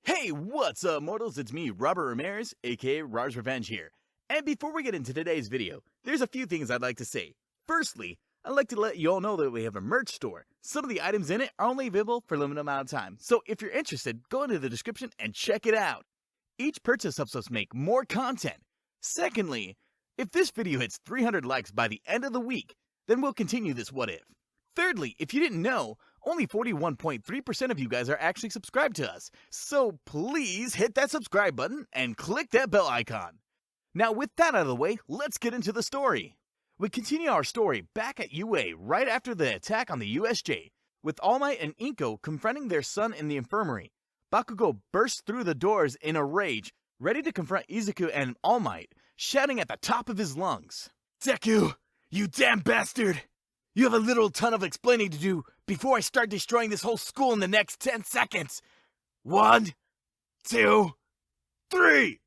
Hey, what's up, mortals? It's me, Robert Ramirez, aka Rars Revenge here. And before we get into today's video, there's a few things I'd like to say. Firstly, I'd like to let you all know that we have a merch store. Some of the items in it are only available for a limited amount of time, so if you're interested, go into the description and check it out. Each purchase helps us make more content. Secondly, if this video hits 300 likes by the end of the week, then we'll continue this what if. Thirdly, if you didn't know, only 41.3% of you guys are actually subscribed to us, so please hit that subscribe button and click that bell icon. Now with that out of the way, let's get into the story. We continue our story back at UA right after the attack on the USJ, with All Might and Inko confronting their son in the infirmary. Bakugo bursts through the doors in a rage, ready to confront Izuku and All Might, shouting at the top of his lungs. "Deku, you damn bastard! You have a little ton of explaining to do before I start destroying this whole school in the next 10 seconds. 1, 2, 3!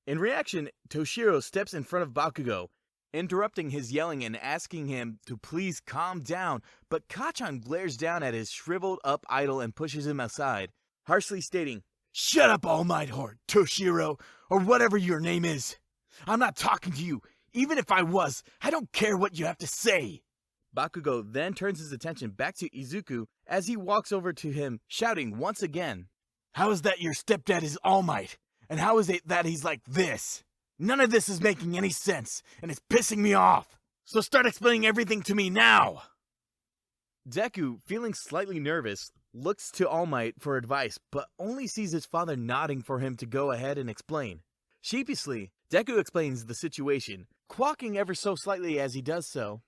In reaction, Toshiro steps in front of Bakugo, interrupting his yelling and asking him to please calm down, but Kacchan glares down at his shriveled up idol and pushes him aside, harshly stating, "Shut up, All Might or Toshiro, or whatever your name is. I'm not talking to you. Even if I was, I don't care what you have to say." Bakugo then turns his attention back to Izuku as he walks over to him, shouting once again, "How is that your stepdad is All Might? And how is it that he's like this? None of this is making any sense, and it's pissing me off. So start explaining everything to me now." Deku, feeling slightly nervous, looks to All Might for advice, but only sees his father nodding for him to go ahead and explain. Sheepishly, Deku explains the situation, quacking ever so slightly as he does so.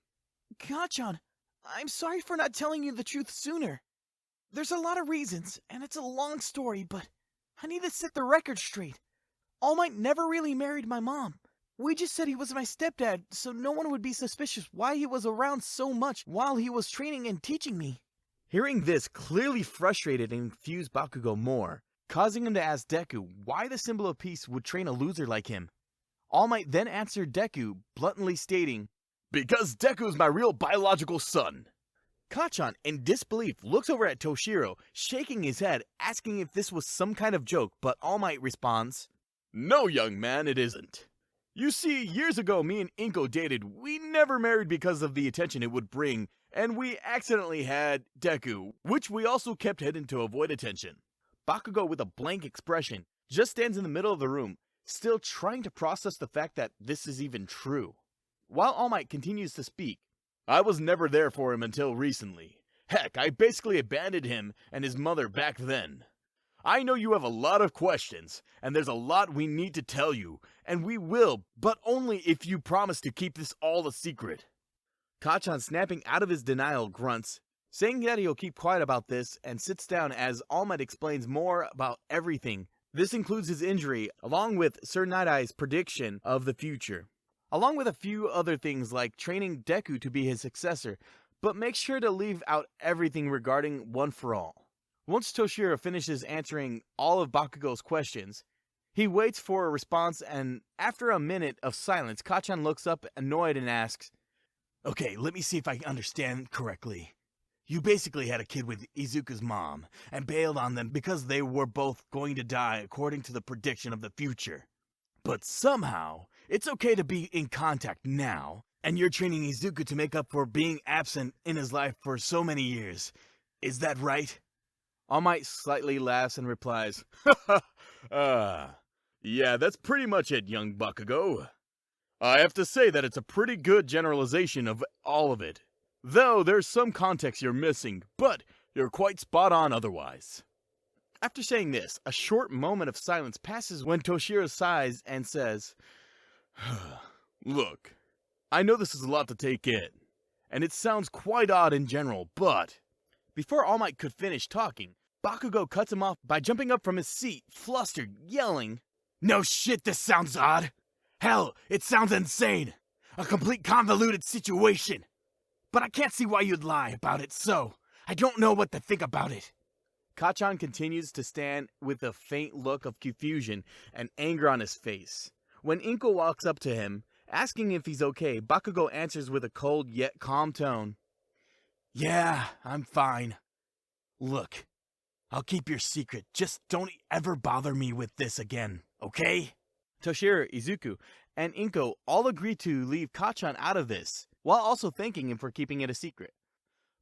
"Kacchan, I'm sorry for not telling you the truth sooner. There's a lot of reasons, and it's a long story, but I need to set the record straight. All Might never really married my mom. We just said he was my stepdad, so no one would be suspicious why he was around so much while he was training and teaching me." Hearing this clearly frustrated and confused Bakugo more, causing him to ask Deku why the symbol of peace would train a loser like him. All Might then answered Deku, bluntly stating, "Because Deku is my real biological son." Kacchan, in disbelief, looks over at Toshiro, shaking his head, asking if this was some kind of joke, but All Might responds, "No, young man, it isn't. You see, years ago me and Inko dated. We never married because of the attention it would bring, and we accidentally had Deku, which we also kept hidden to avoid attention." Bakugo, with a blank expression, just stands in the middle of the room, still trying to process the fact that this is even true. While All Might continues to speak, "I was never there for him until recently. Heck, I basically abandoned him and his mother back then. I know you have a lot of questions, and there's a lot we need to tell you, and we will, but only if you promise to keep this all a secret." Kacchan, snapping out of his denial, grunts, saying that he'll keep quiet about this, and sits down as All Might explains more about everything. This includes his injury, along with Sir Night-Eye's prediction of the future, along with a few other things like training Deku to be his successor, but make sure to leave out everything regarding One for All. Once Toshiro finishes answering all of Bakugo's questions, he waits for a response, and after a minute of silence, Kacchan looks up annoyed and asks, "Okay, let me see if I understand correctly. You basically had a kid with Izuku's mom, and bailed on them because they were both going to die according to the prediction of the future. But somehow, it's okay to be in contact now, and you're training Izuku to make up for being absent in his life for so many years. Is that right?" All Might slightly laughs and replies, Yeah, that's pretty much it, young Bakugo. I have to say that it's a pretty good generalization of all of it. Though there's some context you're missing, but you're quite spot on otherwise." After saying this, a short moment of silence passes when Toshiro sighs and says, "Look, I know this is a lot to take in, and it sounds quite odd in general, but..." Before All Might could finish talking, Bakugo cuts him off by jumping up from his seat, flustered, yelling, "No shit, this sounds odd. Hell, it sounds insane. A complete convoluted situation. But I can't see why you'd lie about it, so I don't know what to think about it." Kacchan continues to stand with a faint look of confusion and anger on his face. When Inko walks up to him, asking if he's okay, Bakugo answers with a cold yet calm tone, "Yeah, I'm fine. Look, I'll keep your secret. Just don't ever bother me with this again, okay? Toshiro, Izuku, and Inko all agree to leave Kacchan out of this, while also thanking him for keeping it a secret.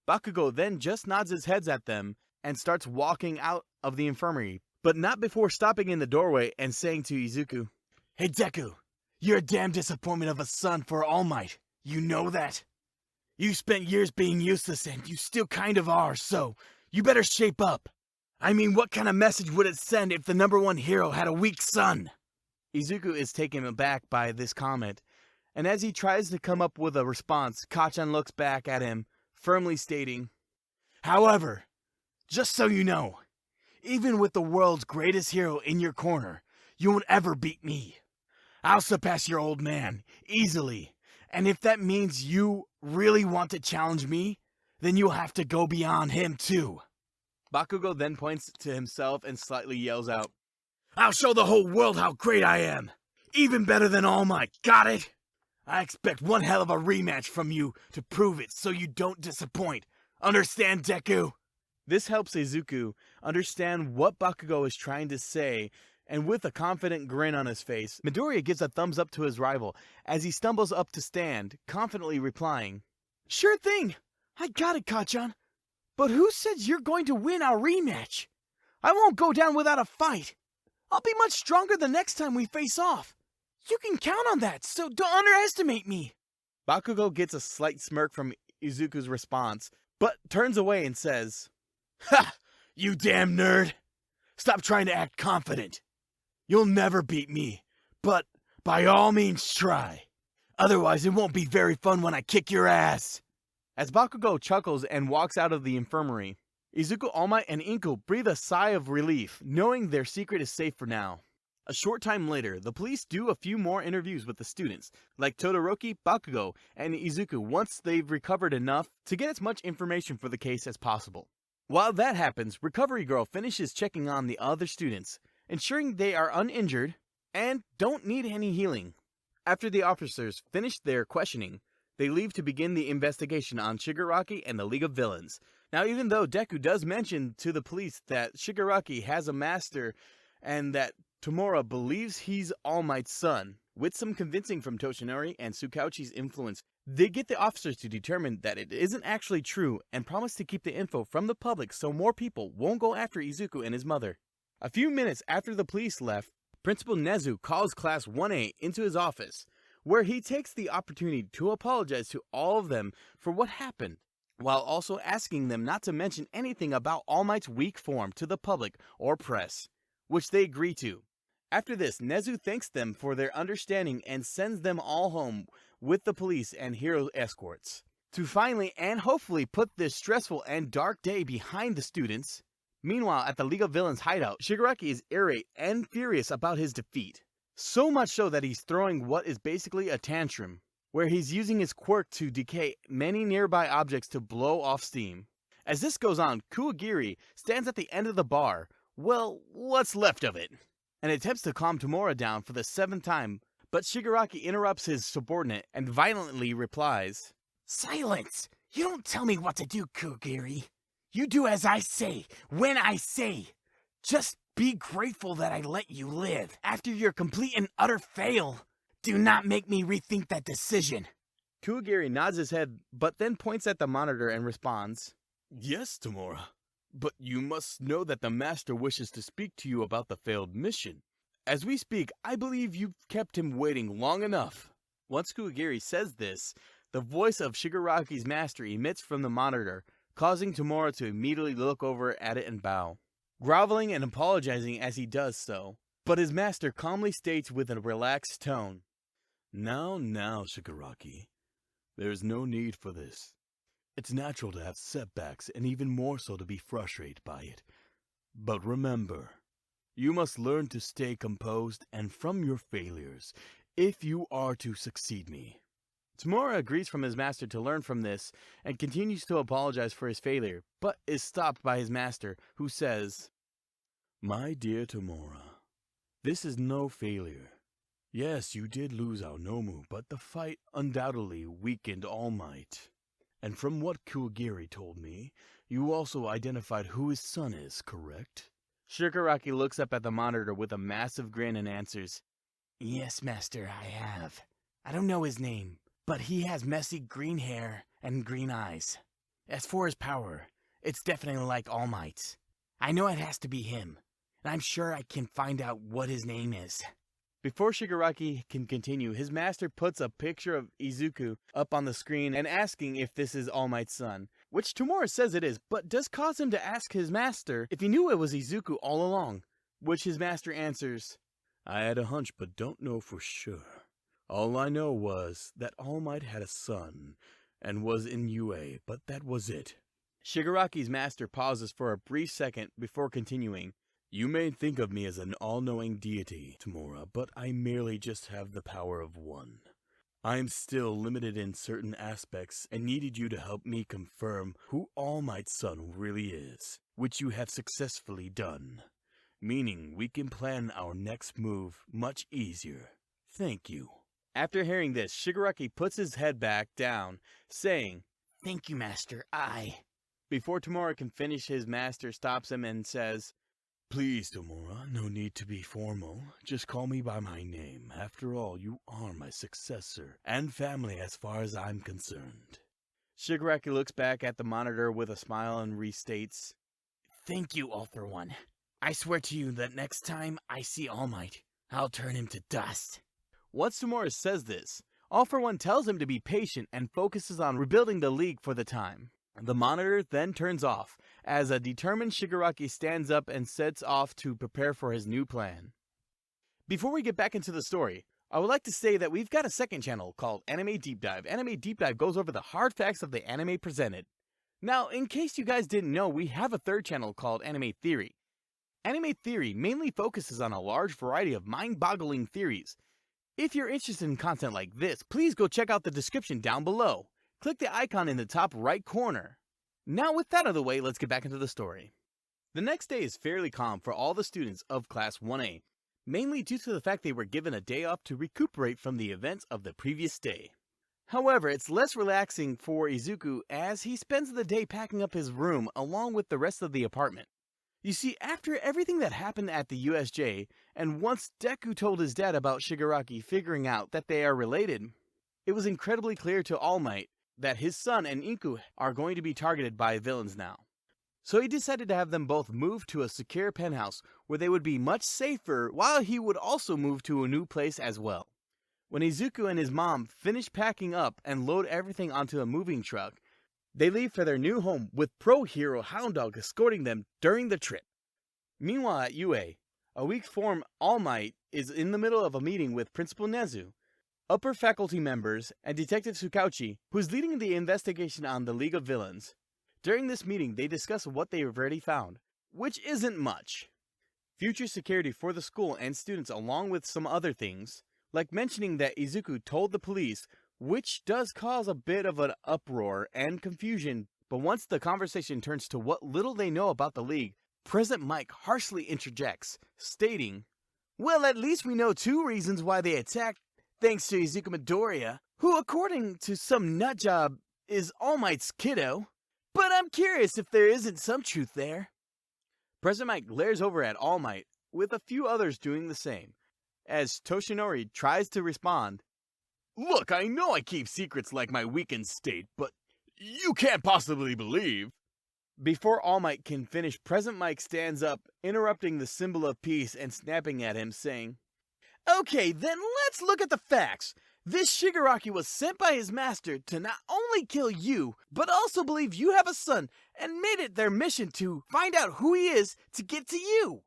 Bakugo then just nods his head at them and starts walking out of the infirmary, but not before stopping in the doorway and saying to Izuku, "Hey Deku, you're a damn disappointment of a son for All Might. You know that? You spent years being useless and you still kind of are, so you better shape up. I mean, what kind of message would it send if the #1 hero had a weak son?" Izuku is taken aback by this comment, and as he tries to come up with a response, Kacchan looks back at him, firmly stating, "However, just so you know, even with the world's greatest hero in your corner, you won't ever beat me. I'll surpass your old man, easily, and if that means you really want to challenge me, then you'll have to go beyond him too." Bakugo then points to himself and slightly yells out, "I'll show the whole world how great I am! Even better than All Might, got it? I expect one hell of a rematch from you to prove it so you don't disappoint. Understand, Deku?" This helps Izuku understand what Bakugo is trying to say, and with a confident grin on his face, Midoriya gives a thumbs up to his rival as he stumbles up to stand, confidently replying, "Sure thing! I got it, Kacchan. But who says you're going to win our rematch? I won't go down without a fight. I'll be much stronger the next time we face off. You can count on that, so don't underestimate me." Bakugo gets a slight smirk from Izuku's response, but turns away and says, "Ha! You damn nerd! Stop trying to act confident. You'll never beat me, but by all means try. Otherwise it won't be very fun when I kick your ass." As Bakugo chuckles and walks out of the infirmary, Izuku, All Might, and Inko breathe a sigh of relief, knowing their secret is safe for now. A short time later, the police do a few more interviews with the students, like Todoroki, Bakugo, and Izuku once they've recovered enough to get as much information for the case as possible. While that happens, Recovery Girl finishes checking on the other students, ensuring they are uninjured and don't need any healing. After the officers finish their questioning, they leave to begin the investigation on Shigaraki and the League of Villains. Now, even though Deku does mention to the police that Shigaraki has a master and that Tomura believes he's All Might's son, with some convincing from Toshinori and Tsukauchi's influence, they get the officers to determine that it isn't actually true and promise to keep the info from the public so more people won't go after Izuku and his mother. A few minutes after the police left, Principal Nezu calls Class 1A into his office, where he takes the opportunity to apologize to all of them for what happened, while also asking them not to mention anything about All Might's weak form to the public or press, which they agree to. After this, Nezu thanks them for their understanding and sends them all home with the police and hero escorts. To finally and hopefully put this stressful and dark day behind the students. Meanwhile, at the League of Villains hideout, Shigaraki is irate and furious about his defeat. So much so that he's throwing what is basically a tantrum, where he's using his quirk to decay many nearby objects to blow off steam. As this goes on, Kuwagiri stands at the end of the bar, well, what's left of it, and attempts to calm Tomura down for the 7th time, but Shigaraki interrupts his subordinate and violently replies, "Silence! You don't tell me what to do, Kuwagiri. You do as I say, when I say. Just be grateful that I let you live after your complete and utter fail. Do not make me rethink that decision." Kuwagiri nods his head, but then points at the monitor and responds, "Yes, Tomura. But you must know that the master wishes to speak to you about the failed mission. As we speak, I believe you've kept him waiting long enough." Once Kuwagiri says this, the voice of Shigaraki's master emits from the monitor, causing Tomura to immediately look over at it and bow, groveling and apologizing as he does so. But his master calmly states with a relaxed tone, Now, Shigaraki. There's no need for this. It's natural to have setbacks, and even more so to be frustrated by it. But remember, you must learn to stay composed and from your failures, if you are to succeed me." Tomura agrees from his master to learn from this, and continues to apologize for his failure, but is stopped by his master, who says, "My dear Tomura, this is no failure. Yes, you did lose our Nomu, but the fight undoubtedly weakened All Might. And from what Kuwagiri told me, You also identified who his son is, correct? Shigaraki looks up at the monitor with a massive grin and answers, Yes, Master, I have. I don't know his name, but he has messy green hair and green eyes. As for his power, it's definitely like All Might's. I know it has to be him, and I'm sure I can find out what his name is. Before Shigaraki can continue, his master puts a picture of Izuku up on the screen and asking if this is All Might's son, which Tamura says it is, but does cause him to ask his master if he knew it was Izuku all along, which his master answers, I had a hunch but don't know for sure. All I know was that All Might had a son and was in UA, but that was it. Shigaraki's master pauses for a brief second before continuing. You may think of me as an all-knowing deity, Tamura, but I merely just have the power of one. I am still limited in certain aspects and needed you to help me confirm who All Might's son really is, which you have successfully done. Meaning we can plan our next move much easier. Thank you. After hearing this, Shigaraki puts his head back down, saying, Thank you, Master, Before Tamura can finish, his master stops him and says, Please, Tamura, no need to be formal. Just call me by my name. After all, you are my successor and family as far as I'm concerned. Shigaraki looks back at the monitor with a smile and restates, Thank you, All for One. I swear to you that next time I see All Might, I'll turn him to dust. Once Tamura says this, All for One tells him to be patient and focuses on rebuilding the league for the time. The monitor then turns off, as a determined Shigaraki stands up and sets off to prepare for his new plan. Before we get back into the story, I would like to say that we've got a second channel called Anime Deep Dive. Anime Deep Dive goes over the hard facts of the anime presented. Now, in case you guys didn't know, we have a third channel called Anime Theory. Anime Theory mainly focuses on a large variety of mind-boggling theories. If you're interested in content like this, please go check out the description down below. Click the icon in the top right corner. Now with that out of the way, let's get back into the story. The next day is fairly calm for all the students of Class 1A, mainly due to the fact they were given a day off to recuperate from the events of the previous day. However, it's less relaxing for Izuku as he spends the day packing up his room along with the rest of the apartment. You see, after everything that happened at the USJ, and once Deku told his dad about Shigaraki figuring out that they are related, it was incredibly clear to All Might that his son and Inku are going to be targeted by villains now. So he decided to have them both move to a secure penthouse where they would be much safer, while he would also move to a new place as well. When Izuku and his mom finish packing up and load everything onto a moving truck, they leave for their new home with pro hero Hound Dog escorting them during the trip. Meanwhile at UA, a weak form All Might is in the middle of a meeting with Principal Nezu, upper faculty members, and Detective Tsukauchi, who's leading the investigation on the League of Villains. During this meeting, they discuss what they have already found, which isn't much. Future security for the school and students, along with some other things, like mentioning that Izuku told the police, which does cause a bit of an uproar and confusion, but once the conversation turns to what little they know about the League, President Mike harshly interjects, stating, Well, at least we know 2 reasons why they attacked, thanks to Izuku Midoriya, who according to some nutjob is All Might's kiddo. But I'm curious if there isn't some truth there. President Mike glares over at All Might, with a few others doing the same, as Toshinori tries to respond. Look, I know I keep secrets like my weakened state, but you can't possibly believe. Before All Might can finish, President Mike stands up, interrupting the symbol of peace and snapping at him, saying, Okay, then let's look at the facts. This Shigaraki was sent by his master to not only kill you, but also believe you have a son, and made it their mission to find out who he is to get to you.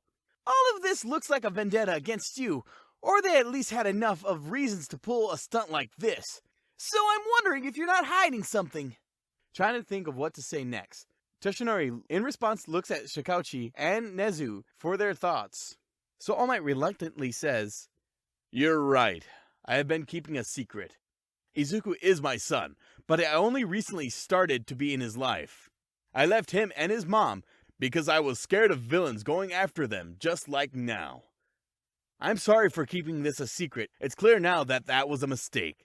All of this looks like a vendetta against you, or they at least had enough of reasons to pull a stunt like this. So I'm wondering if you're not hiding something. Trying to think of what to say next, Toshinori in response looks at Shikauchi and Nezu for their thoughts. So All Might reluctantly says, You're right. I have been keeping a secret. Izuku is my son, but I only recently started to be in his life. I left him and his mom because I was scared of villains going after them, just like now. I'm sorry for keeping this a secret. It's clear now that that was a mistake.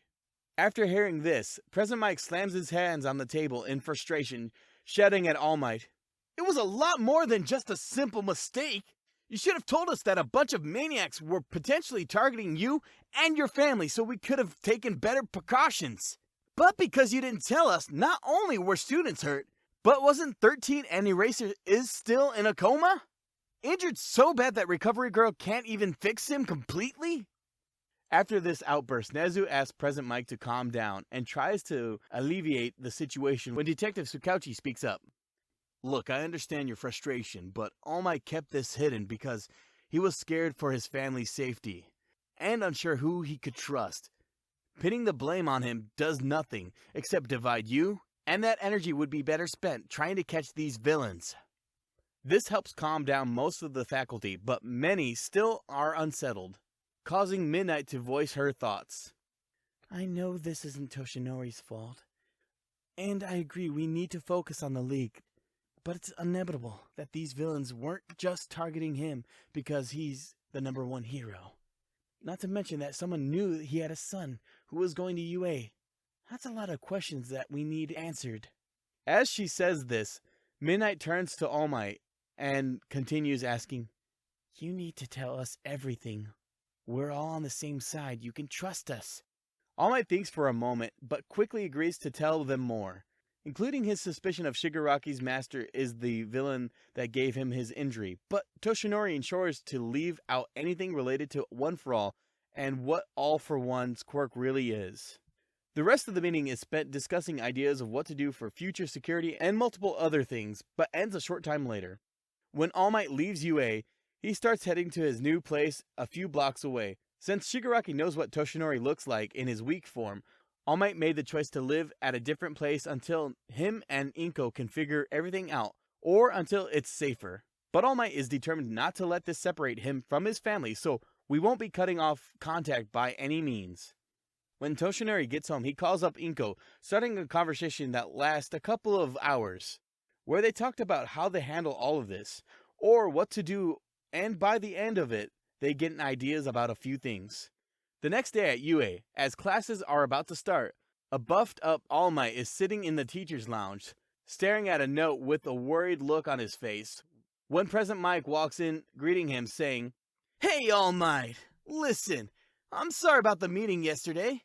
After hearing this, President Mike slams his hands on the table in frustration, shouting at All Might. It was a lot more than just a simple mistake. You should have told us that a bunch of maniacs were potentially targeting you and your family so we could have taken better precautions. But because you didn't tell us, not only were students hurt, but wasn't 13 and Eraser is still in a coma? Injured so bad that Recovery Girl can't even fix him completely? After this outburst, Nezu asks Present Mike to calm down and tries to alleviate the situation when Detective Tsukauchi speaks up. Look, I understand your frustration, but All Might kept this hidden because he was scared for his family's safety and unsure who he could trust. Pinning the blame on him does nothing except divide you, and that energy would be better spent trying to catch these villains. This helps calm down most of the faculty, but many still are unsettled, causing Midnight to voice her thoughts. I know this isn't Toshinori's fault, and I agree we need to focus on the League. But it's inevitable that these villains weren't just targeting him because he's the #1 hero. Not to mention that someone knew he had a son who was going to UA. That's a lot of questions that we need answered. As she says this, Midnight turns to All Might and continues asking, You need to tell us everything. We're all on the same side. You can trust us. All Might thinks for a moment, but quickly agrees to tell them more, including his suspicion of Shigaraki's master is the villain that gave him his injury. But Toshinori ensures to leave out anything related to One for All and what All for One's quirk really is. The rest of the meeting is spent discussing ideas of what to do for future security and multiple other things, but ends a short time later. When All Might leaves UA, he starts heading to his new place a few blocks away. Since Shigaraki knows what Toshinori looks like in his weak form, All Might made the choice to live at a different place until him and Inko can figure everything out, or until it's safer. But All Might is determined not to let this separate him from his family, so we won't be cutting off contact by any means. When Toshinori gets home, he calls up Inko, starting a conversation that lasts a couple of hours, where they talked about how they handle all of this, or what to do, and by the end of it, they get ideas about a few things. The next day at UA, as classes are about to start, a buffed up All Might is sitting in the teacher's lounge, staring at a note with a worried look on his face, when Present Mike walks in, greeting him, saying, Hey All Might, listen, I'm sorry about the meeting yesterday.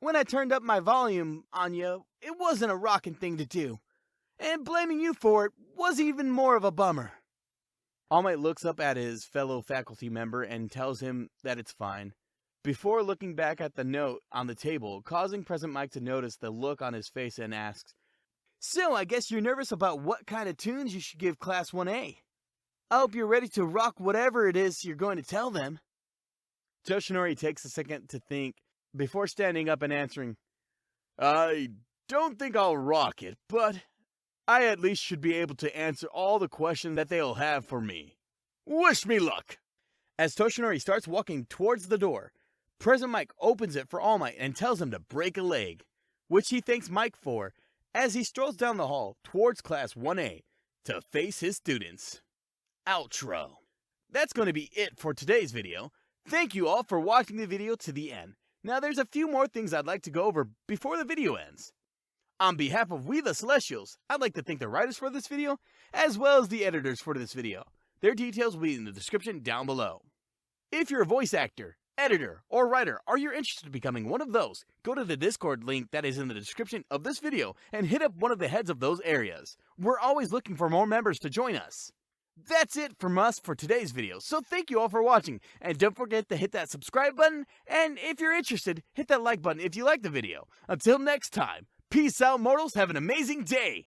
When I turned up my volume on you, it wasn't a rockin' thing to do, and blaming you for it was even more of a bummer. All Might looks up at his fellow faculty member and tells him that it's fine, before looking back at the note on the table, causing Present Mike to notice the look on his face and asks, So I guess you're nervous about what kind of tunes you should give Class 1A. I hope you're ready to rock whatever it is you're going to tell them. Toshinori takes a second to think, before standing up and answering, I don't think I'll rock it, but I at least should be able to answer all the questions that they'll have for me. Wish me luck! As Toshinori starts walking towards the door, Present Mike opens it for All Might and tells him to break a leg, which he thanks Mike for as he strolls down the hall towards Class 1A to face his students. Outro. That's going to be it for today's video. Thank you all for watching the video to the end. Now there's a few more things I'd like to go over before the video ends. On behalf of We the Celestials, I'd like to thank the writers for this video, as well as the editors for this video. Their details will be in the description down below. If you're a voice actor, editor, or writer, or you're interested in becoming one of those, go to the Discord link that is in the description of this video and hit up one of the heads of those areas. We're always looking for more members to join us. That's it from us for today's video, so thank you all for watching, and don't forget to hit that subscribe button, and if you're interested, hit that like button if you like the video. Until next time, peace out mortals, have an amazing day!